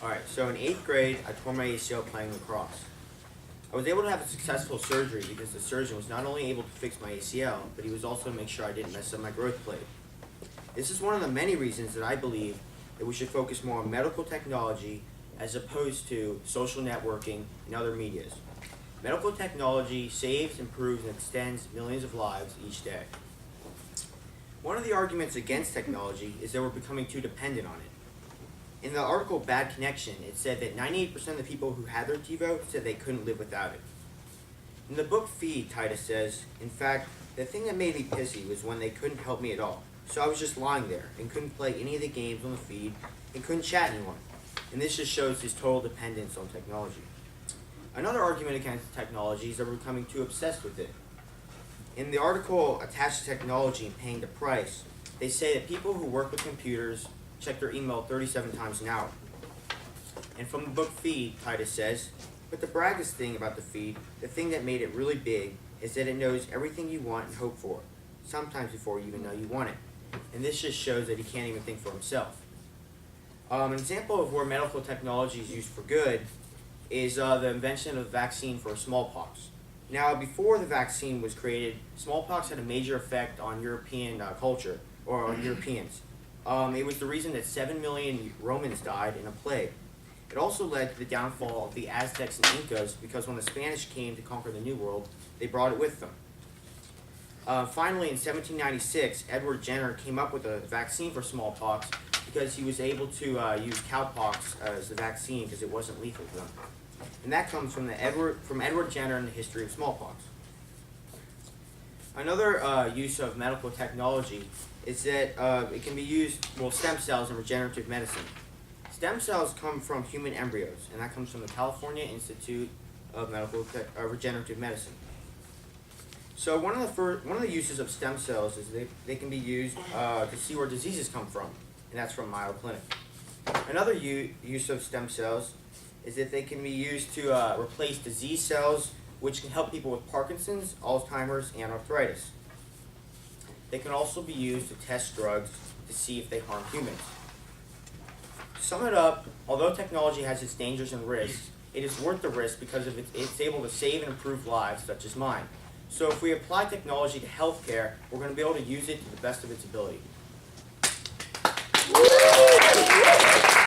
Alright, so in 8th grade, I tore my ACL playing lacrosse. I was able to have a successful surgery because the surgeon was not only able to fix my ACL, but he was also to make sure I didn't mess up my growth plate. This is one of the many reasons that I believe that we should focus more on medical technology as opposed to social networking and other medias. Medical technology saves, improves, and extends millions of lives each day. One of the arguments against technology is that we're becoming too dependent on it. In the article Bad Connection, it said that 98% of the people who had their TiVo said they couldn't live without it. In the book Feed, Titus says, in fact, the thing that made me pissy was when they couldn't help me at all. So I was just lying there and couldn't play any of the games on the feed and couldn't chat anyone. And this just shows his total dependence on technology. Another argument against technology is that we're becoming too obsessed with it. In the article Attached to Technology and Paying the Price, they say that people who work with computers check their email 37 times an hour. And from the book Feed, Titus says, but the braggiest thing about the feed, the thing that made it really big, is that it knows everything you want and hope for, sometimes before you even know you want it. And this just shows that he can't even think for himself. An example of where medical technology is used for good is the invention of the vaccine for smallpox. Now, before the vaccine was created, smallpox had a major effect on European culture, or on Europeans. It was the reason that 7 million Romans died in a plague. It also led to the downfall of the Aztecs and Incas because when the Spanish came to conquer the New World, they brought it with them. Finally, in 1796, Edward Jenner came up with a vaccine for smallpox because he was able to use cowpox as the vaccine because it wasn't lethal to them. And that comes from Edward Jenner and the history of smallpox. Another use of medical technology is that it can be used, stem cells in regenerative medicine. Stem cells come from human embryos, and that comes from the California Institute of Regenerative Medicine. So one of the uses of stem cells is they can be used to see where diseases come from, and that's from Mayo Clinic. Another use of stem cells is that they can be used to replace disease cells, which can help people with Parkinson's, Alzheimer's, and arthritis. They can also be used to test drugs to see if they harm humans. To sum it up, although technology has its dangers and risks, it is worth the risk because of it's able to save and improve lives such as mine. So if we apply technology to healthcare, we're going to be able to use it to the best of its ability.